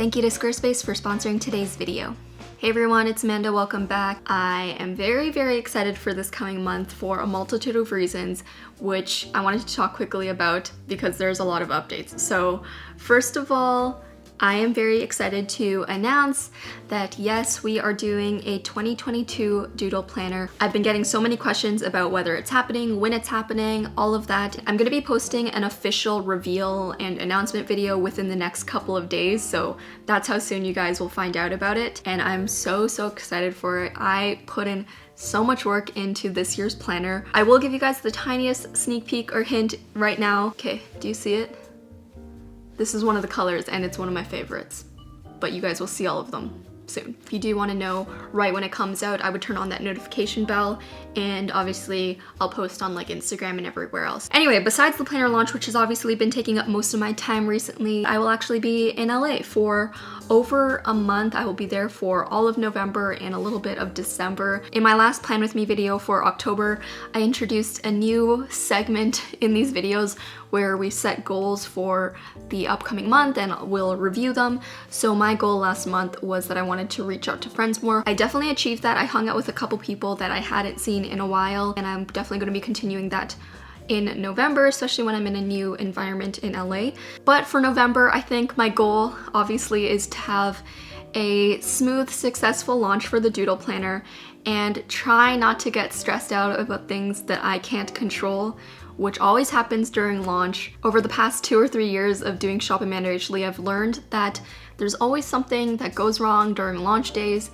Thank you to Squarespace for sponsoring today's video. Hey everyone, it's Amanda, welcome back. I am very excited for this coming month for a multitude of reasons, which I wanted to talk quickly about because there's a lot of updates. So first of all, I am very excited to announce that yes, we are doing a 2022 doodle planner. I've been getting so many questions about whether it's happening, when it's happening, all of that. I'm gonna be posting an official reveal and announcement video within the next couple of days, so that's how soon you guys will find out about it. And I'm so excited for it. I put in so much work into this year's planner. I will give you guys the tiniest sneak peek or hint right now. Okay, do you see it? This is one of the colors and it's one of my favorites, but you guys will see all of them soon. If you do want to know right when it comes out, I would turn on that notification bell, and obviously I'll post on like Instagram and everywhere else. Anyway, besides the planner launch, which has obviously been taking up most of my time recently, I will actually be in LA for over a month. I will be there for all of November and a little bit of December. In my last Plan With Me video for October, I introduced a new segment in these videos where we set goals for the upcoming month and we'll review them. So my goal last month was that I wanted to reach out to friends more. I definitely achieved that. I hung out with a couple people that I hadn't seen in a while, and I'm definitely going to be continuing that in November, especially when I'm in a new environment in LA. But for November, I think my goal obviously is to have a smooth, successful launch for the doodle planner and try not to get stressed out about things that I can't control, which always happens during launch. Over the past 2 or 3 years of doing Shop Amanda HD, I've learned that there's always something that goes wrong during launch days,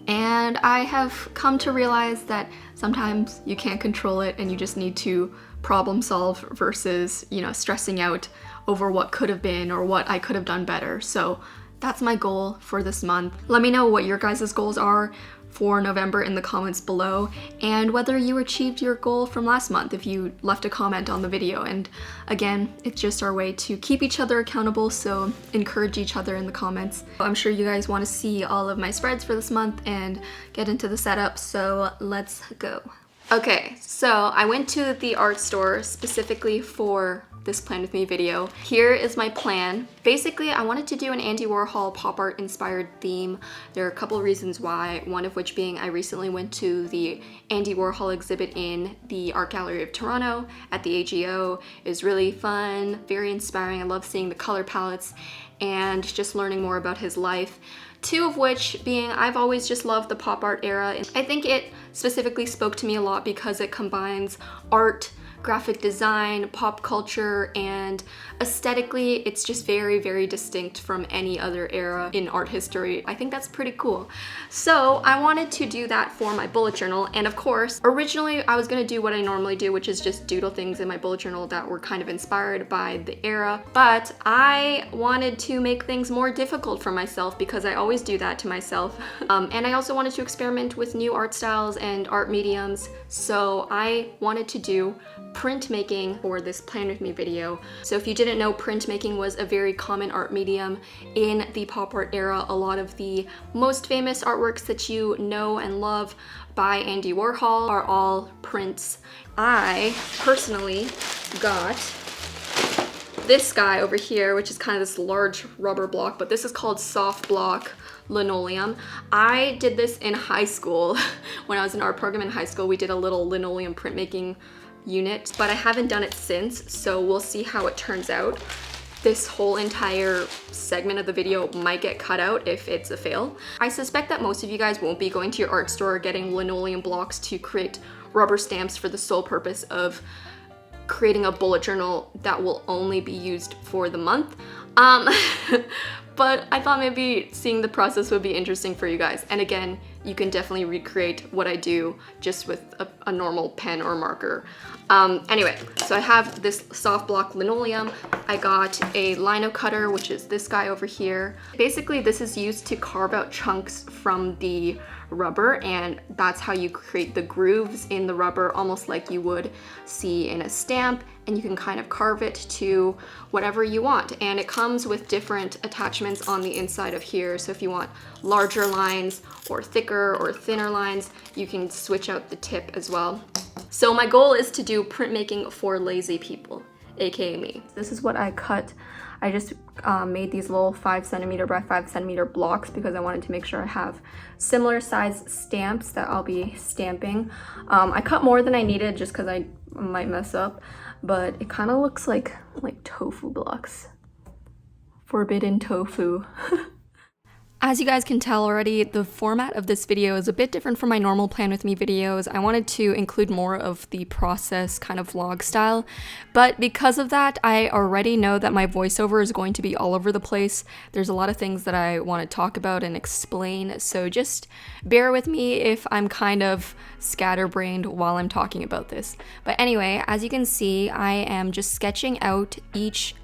and I have come to realize that sometimes you can't control it and you just need to problem solve versus, stressing out over what could have been or what I could have done better. So that's my goal for this month. Let me know what your guys' goals are for November in the comments below, and whether you achieved your goal from last month if you left a comment on the video. And again, it's just our way to keep each other accountable, so encourage each other in the comments. I'm sure you guys want to see all of my spreads for this month and get into the setup, so let's go. Okay, so I went to the art store specifically for this Plan With Me video. Here is my plan. Basically, I wanted to do an Andy Warhol pop art inspired theme. There are a couple of reasons why, one of which being I recently went to the Andy Warhol exhibit in the Art Gallery of Toronto at the AGO. It was really fun, very inspiring. I love seeing the color palettes and just learning more about his life. Two of which being I've always just loved the pop art era. I think it specifically spoke to me a lot because it combines art, graphic design, pop culture, and aesthetically it's just very distinct from any other era in art history. I think that's pretty cool. So I wanted to do that for my bullet journal, and of course originally I was gonna do what I normally do, which is just doodle things in my bullet journal that were kind of inspired by the era, but I wanted to make things more difficult for myself because I always do that to myself. And I also wanted to experiment with new art styles and art mediums, so I wanted to do printmaking for this Plan With Me video. So if you didn't know, printmaking was a very common art medium in the pop art era. A lot of the most famous artworks that you know and love by Andy Warhol are all prints. I personally got this guy over here, which is kind of this large rubber block, but this is called soft block linoleum. I did this in high school. When I was in art program in high school, we did a little linoleum printmaking unit, but I haven't done it since, so we'll see how it turns out. This whole entire segment of the video might get cut out if it's a fail. I suspect that most of you guys won't be going to your art store getting linoleum blocks to create rubber stamps for the sole purpose of creating a bullet journal that will only be used for the month. But I thought maybe seeing the process would be interesting for you guys. And again, you can definitely recreate what I do just with a normal pen or marker. Anyway, so I have this soft block linoleum. I got a lino cutter, which is this guy over here. Basically, this is used to carve out chunks from the rubber, and that's how you create the grooves in the rubber, almost like you would see in a stamp, and you can kind of carve it to whatever you want. And it comes with different attachments on the inside of here, so if you want larger lines or thicker or thinner lines, you can switch out the tip as well. So my goal is to do printmaking for lazy people, aka me. This is what I cut. I just made these little 5 centimeter by 5 centimeter blocks because I wanted to make sure I have similar size stamps that I'll be stamping. I cut more than I needed just because I might mess up, but it kind of looks like tofu blocks. Forbidden tofu. As you guys can tell already, the format of this video is a bit different from my normal Plan With Me videos. I wanted to include more of the process kind of vlog style, but because of that, I already know that my voiceover is going to be all over the place. There's a lot of things that I want to talk about and explain, so just bear with me if I'm kind of scatterbrained while I'm talking about this. But anyway, as you can see, I am just sketching out each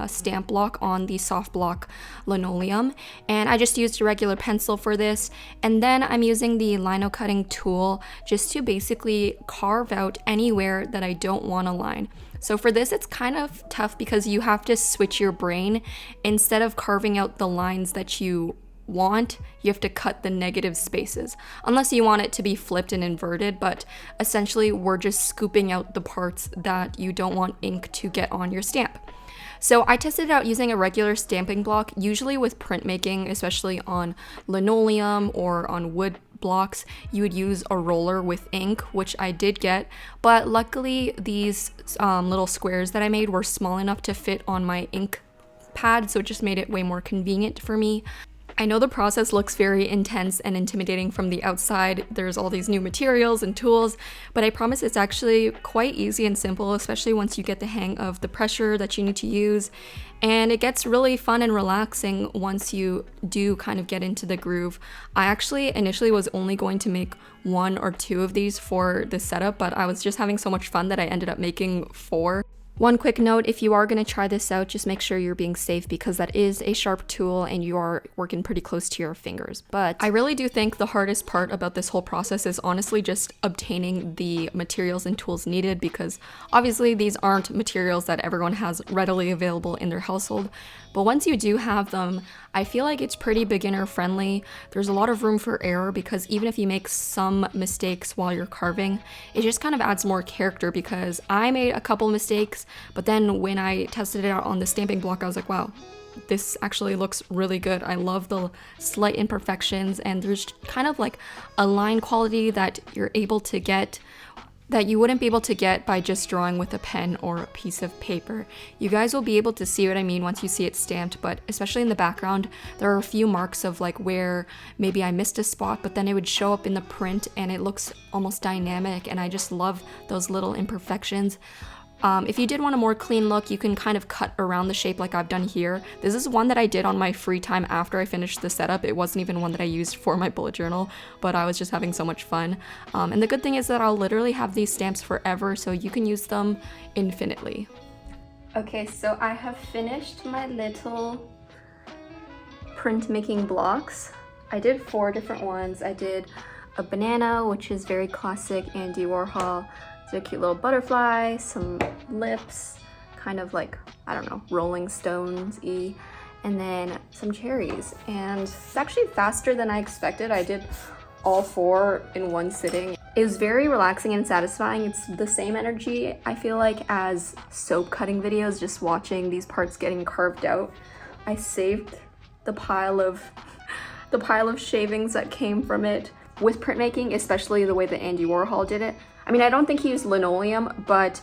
stamp block on the soft block linoleum, and I just used a regular pencil for this, and then I'm using the lino cutting tool just to basically carve out anywhere that I don't want a line. So for this, it's kind of tough because you have to switch your brain. Instead of carving out the lines that you want, you have to cut the negative spaces, unless you want it to be flipped and inverted, but essentially we're just scooping out the parts that you don't want ink to get on your stamp. So I tested it out using a regular stamping block. Usually with printmaking, especially on linoleum or on wood blocks, you would use a roller with ink, which I did get, but luckily these little squares that I made were small enough to fit on my ink pad, so it just made it way more convenient for me. I know the process looks very intense and intimidating from the outside. There's all these new materials and tools, but I promise it's actually quite easy and simple, especially once you get the hang of the pressure that you need to use. And it gets really fun and relaxing once you do kind of get into the groove. I actually initially was only going to make 1 or 2 of these for the setup, but I was just having so much fun that I ended up making 4. One quick note, if you are going to try this out, just make sure you're being safe because that is a sharp tool and you are working pretty close to your fingers. But I really do think the hardest part about this whole process is honestly just obtaining the materials and tools needed, because obviously these aren't materials that everyone has readily available in their household. But once you do have them, I feel like it's pretty beginner friendly. There's a lot of room for error because even if you make some mistakes while you're carving, it just kind of adds more character, because I made a couple mistakes, but then when I tested it out on the stamping block, I was like, wow, this actually looks really good. I love the slight imperfections, and there's kind of like a line quality that you're able to get that you wouldn't be able to get by just drawing with a pen or a piece of paper. You guys will be able to see what I mean once you see it stamped, but especially in the background, there are a few marks of like where maybe I missed a spot, but then it would show up in the print and it looks almost dynamic, and I just love those little imperfections. If you did want a more clean look, you can kind of cut around the shape like I've done here. This is one that I did on my free time after I finished the setup. It wasn't even one that I used for my bullet journal, but I was just having so much fun. And the good thing is that I'll literally have these stamps forever, so you can use them infinitely. Okay, so I have finished my little printmaking blocks. I did 4 different ones. I did a banana, which is very classic Andy Warhol. It's a cute little butterfly, some lips, kind of like, I don't know, Rolling Stones-y, and then some cherries. And it's actually faster than I expected. I did all 4 in one sitting. It was very relaxing and satisfying. It's the same energy, I feel like, as soap cutting videos, just watching these parts getting carved out. I saved the pile of shavings that came from it. With printmaking, especially the way that Andy Warhol did it, I mean, I don't think he used linoleum, but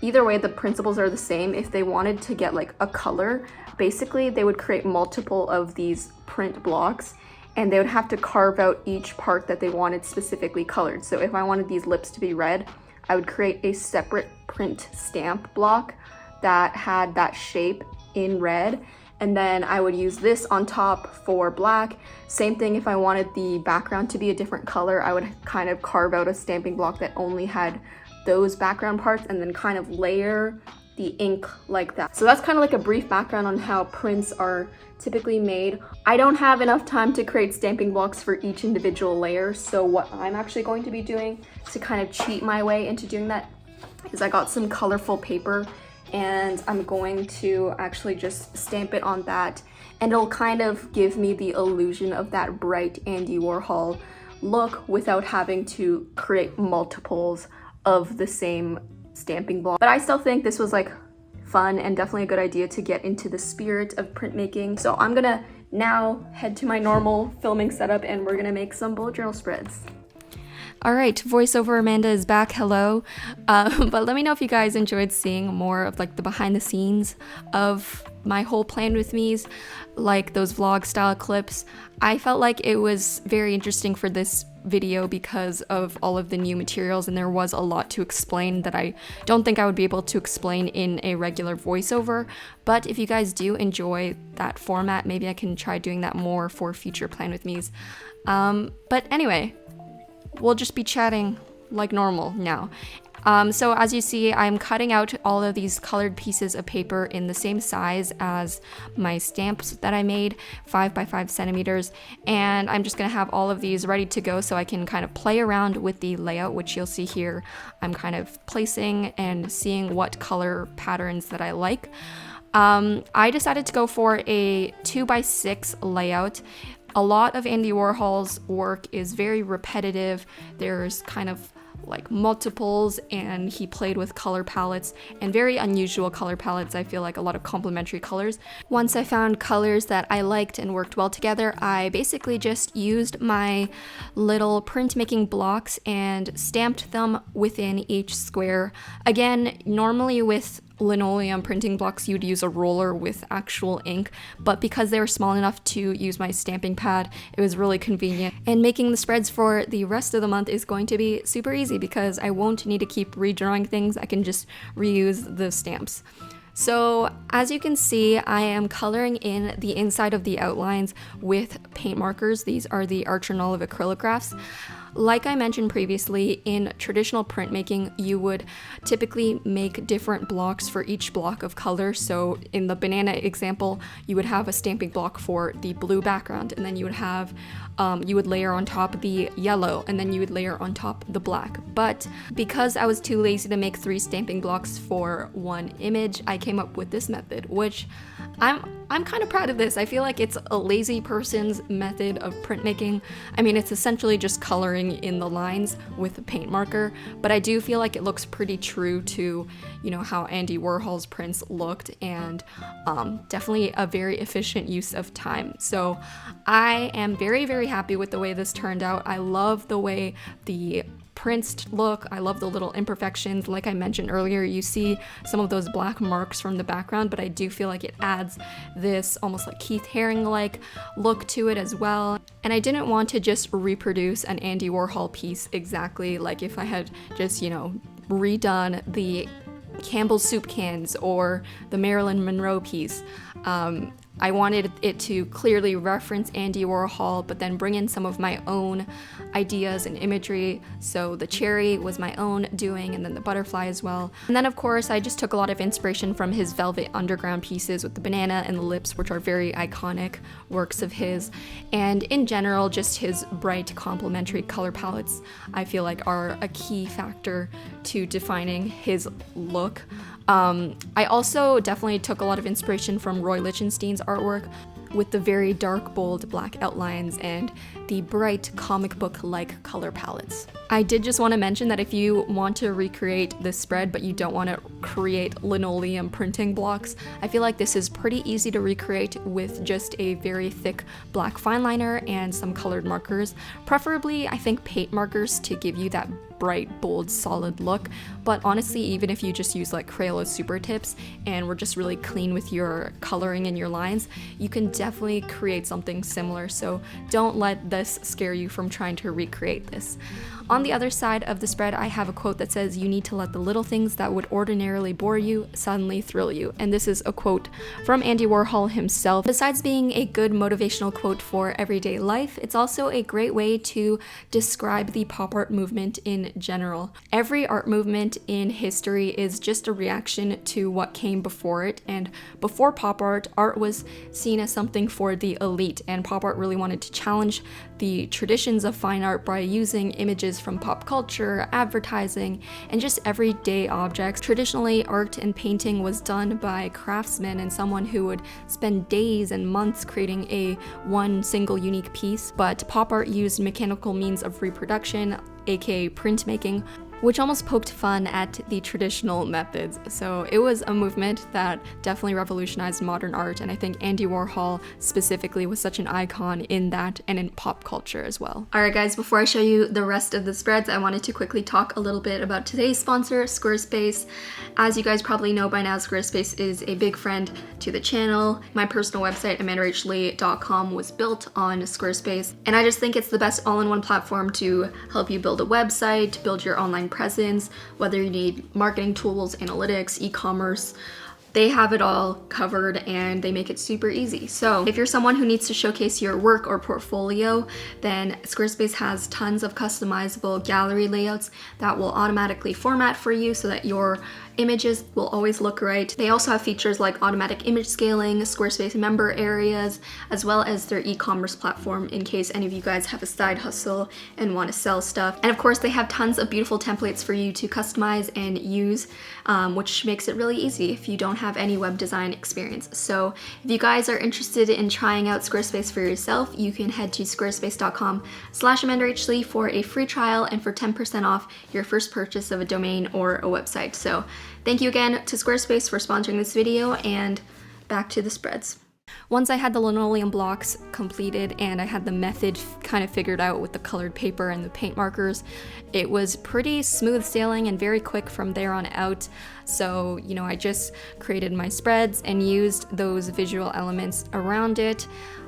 either way, the principles are the same. If they wanted to get like a color, basically they would create multiple of these print blocks, and they would have to carve out each part that they wanted specifically colored. So if I wanted these lips to be red, I would create a separate print stamp block that had that shape in red, and then I would use this on top for black. Same thing, if I wanted the background to be a different color, I would kind of carve out a stamping block that only had those background parts and then kind of layer the ink like that. So that's kind of like a brief background on how prints are typically made. I don't have enough time to create stamping blocks for each individual layer, so what I'm actually going to be doing to kind of cheat my way into doing that is I got some colorful paper, and I'm going to actually just stamp it on that, and it'll kind of give me the illusion of that bright Andy Warhol look without having to create multiples of the same stamping block. But I still think this was like fun and definitely a good idea to get into the spirit of printmaking. So I'm gonna now head to my normal filming setup and we're gonna make some bullet journal spreads. All right, voiceover Amanda is back. Hello. But let me know if you guys enjoyed seeing more of like the behind the scenes of my whole plan with me's, like those vlog style clips. I felt like it was very interesting for this video because of all of the new materials, and there was a lot to explain that I don't think I would be able to explain in a regular voiceover. But if you guys do enjoy that format, maybe I can try doing that more for future plan with me's. But anyway, we'll just be chatting like normal now. So as you see, I'm cutting out all of these colored pieces of paper in the same size as my stamps that I made, 5 by 5 centimeters, and I'm just gonna have all of these ready to go so I can kind of play around with the layout, which you'll see here. I'm kind of placing and seeing what color patterns that I like. I decided to go for a 2 by 6 layout. A lot of Andy Warhol's work is very repetitive. There's kind of like multiples, and he played with color palettes and very unusual color palettes. I feel like a lot of complementary colors. Once I found colors that I liked and worked well together, I basically just used my little printmaking blocks and stamped them within each square. Again, normally with linoleum printing blocks you'd use a roller with actual ink, but because they were small enough to use my stamping pad, it was really convenient. And making the spreads for the rest of the month is going to be super easy because I won't need to keep redrawing things. I can just reuse the stamps. So as you can see, I am coloring in the inside of the outlines with paint markers. These are the Archer and Olive acryligraphs. Like I mentioned previously, in traditional printmaking, you would typically make different blocks for each block of color. So in the banana example, you would have a stamping block for the blue background, and then you would have, you would layer on top the yellow, and then you would layer on top the black. But because I was too lazy to make 3 stamping blocks for one image, I came up with this method, which I'm kind of proud of this. I feel like it's a lazy person's method of printmaking. I mean, it's essentially just coloring in the lines with a paint marker, but I do feel like it looks pretty true to, you know, how Andy Warhol's prints looked, and definitely a very efficient use of time. So I am very, very happy with the way this turned out. I love the way the prints look. I love the little imperfections. Like I mentioned earlier, you see some of those black marks from the background, but I do feel like it adds this almost like Keith Haring-like look to it as well. And I didn't want to just reproduce an Andy Warhol piece exactly like if I had just, you know, redone the Campbell's soup cans or the Marilyn Monroe piece. I wanted it to clearly reference Andy Warhol, but then bring in some of my own ideas and imagery. So the cherry was my own doing, and then the butterfly as well. And then of course, I just took a lot of inspiration from his Velvet Underground pieces with the banana and the lips, which are very iconic works of his. And in general, just his bright complementary color palettes, I feel like are a key factor to defining his look. I also definitely took a lot of inspiration from Roy Lichtenstein's artwork with the very dark, bold black outlines and the bright comic book-like color palettes. I did just want to mention that if you want to recreate this spread but you don't want to create linoleum printing blocks, I feel like this is pretty easy to recreate with just a very thick black fine liner and some colored markers. Preferably, I think paint markers to give you that bright, bold, solid look, but honestly, even if you just use like Crayola Super Tips and were just really clean with your coloring and your lines, you can definitely create something similar, so don't let this scare you from trying to recreate this. On the other side of the spread, I have a quote that says, "You need to let the little things that would ordinarily bore you suddenly thrill you." And this is a quote from Andy Warhol himself. Besides being a good motivational quote for everyday life, it's also a great way to describe the pop art movement in general. Every art movement in history is just a reaction to what came before it, and before pop art was seen as something for the elite, and pop art really wanted to challenge the traditions of fine art by using images from pop culture, advertising, and just everyday objects. Traditionally, art and painting was done by craftsmen and someone who would spend days and months creating one single unique piece, but pop art used mechanical means of reproduction, aka printmaking, which almost poked fun at the traditional methods. So it was a movement that definitely revolutionized modern art, and I think Andy Warhol specifically was such an icon in that and in pop culture as well. Alright guys, before I show you the rest of the spreads, I wanted to quickly talk a little bit about today's sponsor, Squarespace. As you guys probably know by now, Squarespace is a big friend to the channel. My personal website, amandarachlee.com, was built on Squarespace, and I just think it's the best all-in-one platform to help you build a website, build your online presence, whether you need marketing tools, analytics, e-commerce. They have it all covered and they make it super easy. So if you're someone who needs to showcase your work or portfolio, then Squarespace has tons of customizable gallery layouts that will automatically format for you so that your images will always look right. They also have features like automatic image scaling, Squarespace member areas, as well as their e-commerce platform in case any of you guys have a side hustle and want to sell stuff. And of course, they have tons of beautiful templates for you to customize and use, which makes it really easy if you don't have any web design experience. So if you guys are interested in trying out Squarespace for yourself, you can head to squarespace.com/AmandaRachlee for a free trial and for 10% off your first purchase of a domain or a website. So thank you again to Squarespace for sponsoring this video, and back to the spreads. Once I had the linoleum blocks completed and I had the method kind of figured out with the colored paper and the paint markers, it was pretty smooth sailing and very quick from there on out. So, you know, I just created my spreads and used those visual elements around it.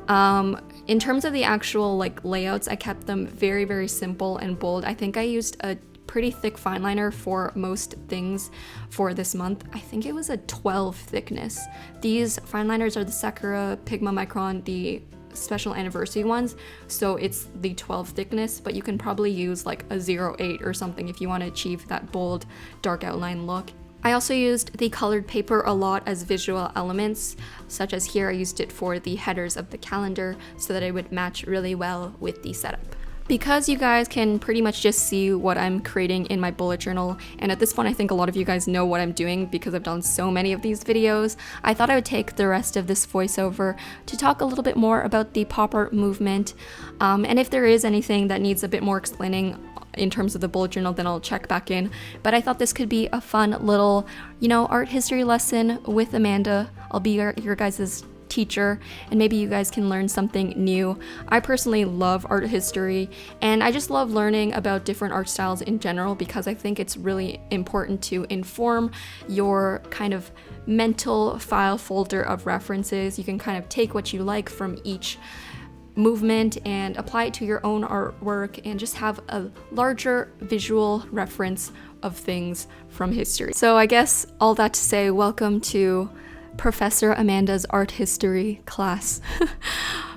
In terms of the actual like layouts, I kept them very, very simple and bold. I think I used a pretty thick fine liner for most things for this month. I think it was a 12 thickness. These fine liners are the Sakura Pigma Micron, the special anniversary ones, so it's the 12 thickness, but you can probably use like a 0.8 or something if you want to achieve that bold dark outline look. I also used the colored paper a lot as visual elements, such as here I used it for the headers of the calendar so that it would match really well with the setup. Because you guys can pretty much just see what I'm creating in my bullet journal, and at this point I think a lot of you guys know what I'm doing because I've done so many of these videos, I thought I would take the rest of this voiceover to talk a little bit more about the pop art movement, and if there is anything that needs a bit more explaining in terms of the bullet journal, then I'll check back in. But I thought this could be a fun little, you know, art history lesson with Amanda. I'll be your guys' teacher, and maybe you guys can learn something new. I personally love art history, and I just love learning about different art styles in general because I think it's really important to inform your kind of mental file folder of references. You can kind of take what you like from each movement and apply it to your own artwork and just have a larger visual reference of things from history. So I guess all that to say, welcome to Professor Amanda's art history class.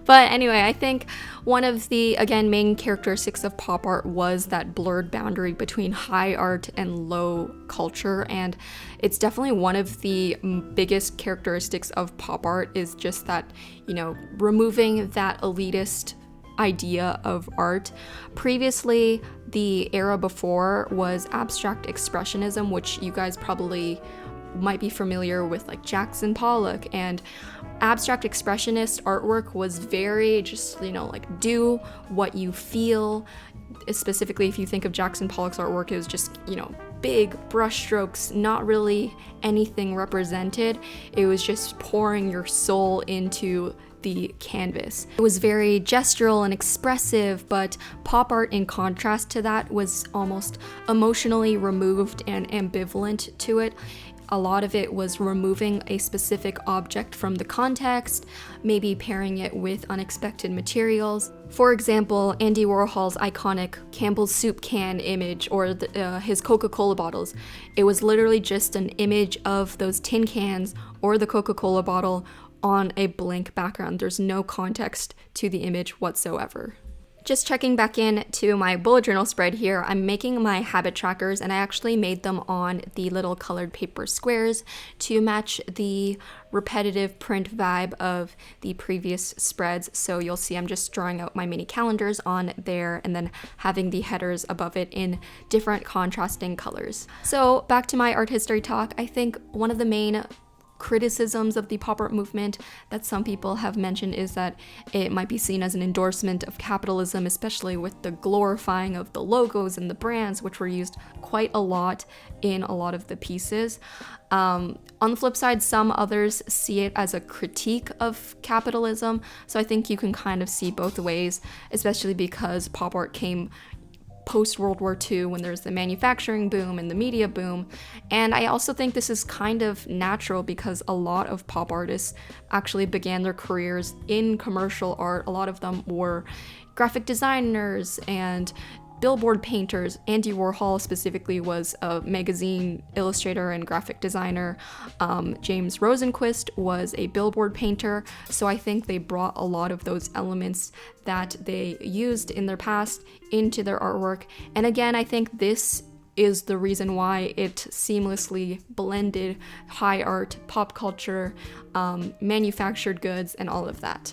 But anyway, I think one of the, again, main characteristics of pop art was that blurred boundary between high art and low culture, and it's definitely one of the biggest characteristics of pop art is just that, you know, removing that elitist idea of art. Previously, the era before was abstract expressionism, which you guys probably might be familiar with, like Jackson Pollock, and abstract expressionist artwork was very just, you know, like do what you feel. Specifically, if you think of Jackson Pollock's artwork, it was just, you know, big brushstrokes, not really anything represented. It was just pouring your soul into the canvas. It was very gestural and expressive, but pop art, in contrast to that, was almost emotionally removed and ambivalent to it. A lot of it was removing a specific object from the context, maybe pairing it with unexpected materials. For example, Andy Warhol's iconic Campbell's soup can image, or his Coca-Cola bottles. It was literally just an image of those tin cans or the Coca-Cola bottle on a blank background. There's no context to the image whatsoever. Just checking back in to my bullet journal spread here, I'm making my habit trackers, and I actually made them on the little colored paper squares to match the repetitive print vibe of the previous spreads. So you'll see I'm just drawing out my mini calendars on there and then having the headers above it in different contrasting colors. So back to my art history talk, I think one of the main criticisms of the pop art movement that some people have mentioned is that it might be seen as an endorsement of capitalism, especially with the glorifying of the logos and the brands, which were used quite a lot in a lot of the pieces. On the flip side, some others see it as a critique of capitalism, so I think you can kind of see both ways, especially because pop art came post-World War II when there's the manufacturing boom and the media boom. And I also think this is kind of natural because a lot of pop artists actually began their careers in commercial art. A lot of them were graphic designers and billboard painters. Andy Warhol specifically was a magazine illustrator and graphic designer. James Rosenquist was a billboard painter. So I think they brought a lot of those elements that they used in their past into their artwork. And again, I think this is the reason why it seamlessly blended high art, pop culture, manufactured goods, and all of that.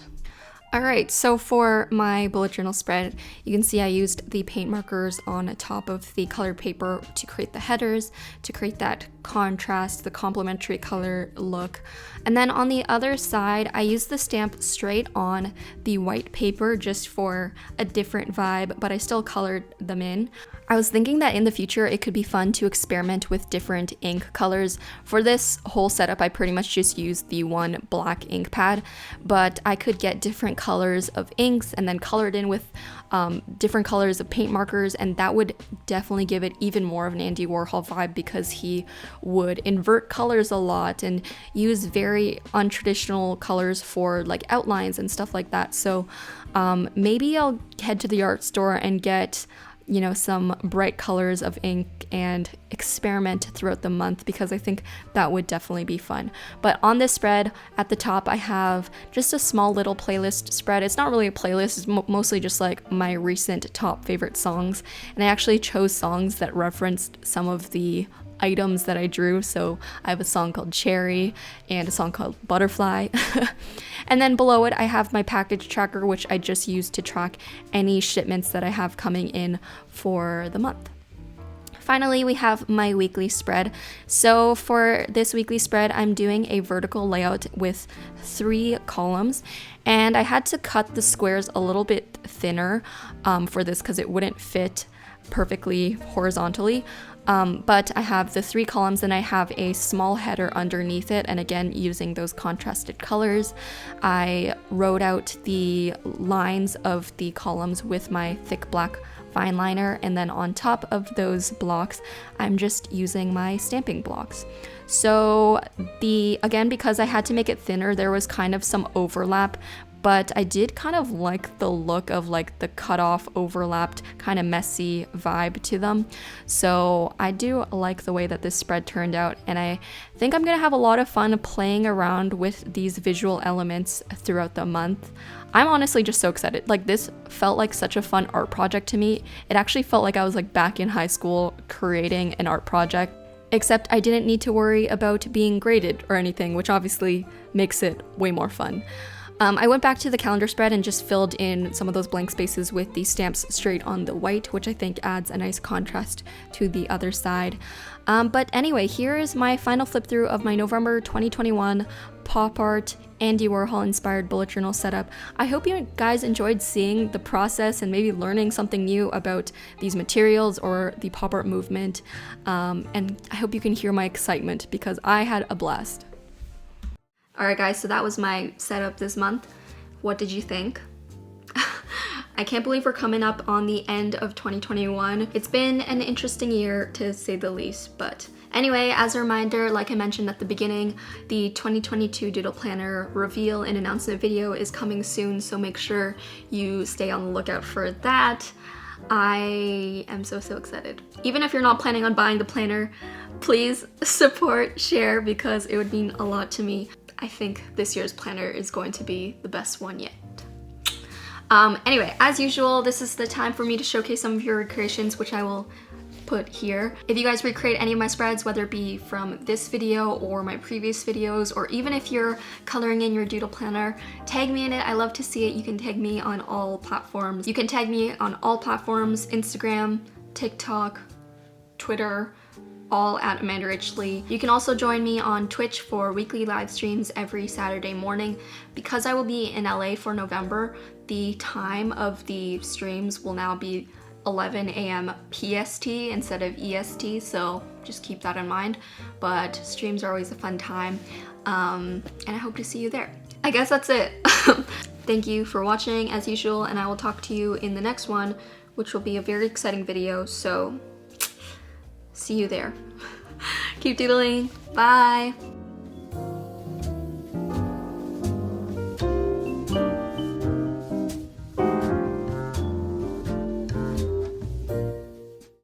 Alright, so for my bullet journal spread, you can see I used the paint markers on top of the colored paper to create the headers, to create that contrast, the complementary color look. And then on the other side, I used the stamp straight on the white paper just for a different vibe, but I still colored them in. I was thinking that in the future it could be fun to experiment with different ink colors. For this whole setup, I pretty much just used the one black ink pad, but I could get different colors of inks and then color it in with different colors of paint markers, and that would definitely give it even more of an Andy Warhol vibe because he would invert colors a lot and use very untraditional colors for like outlines and stuff like that. So maybe I'll head to the art store and get some bright colors of ink and experiment throughout the month because I think that would definitely be fun. But on this spread, at the top, I have just a small little playlist spread. It's not really a playlist, it's mostly just like my recent top favorite songs. And I actually chose songs that referenced some of the items that I drew. So I have a song called Cherry and a song called Butterfly. And then below it, I have my package tracker, which I just use to track any shipments that I have coming in for the month. Finally, we have my weekly spread. So for this weekly spread, I'm doing a vertical layout with 3 columns, and I had to cut the squares a little bit thinner for this because it wouldn't fit perfectly horizontally. But I have the 3 columns and I have a small header underneath it, and again using those contrasted colors. I wrote out the lines of the columns with my thick black fine liner, and then on top of those blocks I'm just using my stamping blocks. So again, because I had to make it thinner, there was kind of some overlap, but I did kind of like the look of like the cut off, overlapped, kind of messy vibe to them. So I do like the way that this spread turned out, and I think I'm gonna have a lot of fun playing around with these visual elements throughout the month. I'm honestly just so excited. Like, this felt like such a fun art project to me. It actually felt like I was like back in high school creating an art project, except I didn't need to worry about being graded or anything, which obviously makes it way more fun. I went back to the calendar spread and just filled in some of those blank spaces with the stamps straight on the white, which I think adds a nice contrast to the other side. But anyway, here is my final flip through of my November 2021 pop art Andy Warhol inspired bullet journal setup. I hope you guys enjoyed seeing the process and maybe learning something new about these materials or the pop art movement. And I hope you can hear my excitement because I had a blast. Alright guys, so that was my setup this month. What did you think? I can't believe we're coming up on the end of 2021. It's been an interesting year to say the least, but anyway, as a reminder, like I mentioned at the beginning, the 2022 Doodle Planner reveal and announcement video is coming soon, so make sure you stay on the lookout for that. I am so excited. Even if you're not planning on buying the planner, please support, share, because it would mean a lot to me. I think this year's planner is going to be the best one yet. Anyway, as usual, this is the time for me to showcase some of your recreations, which I will put here. If you guys recreate any of my spreads, whether it be from this video or my previous videos, or even if you're coloring in your doodle planner, tag me in it. I love to see it. You can tag me on all platforms. You can tag me on all platforms: Instagram, TikTok, Twitter, all at Amanda Richley. You can also join me on Twitch for weekly live streams every Saturday morning. Because I will be in LA for November, the time of the streams will now be 11 a.m. PST instead of EST, so just keep that in mind. But streams are always a fun time, and I hope to see you there. I guess that's it. Thank you for watching as usual, and I will talk to you in the next one, which will be a very exciting video, so see you there. Keep doodling. Bye.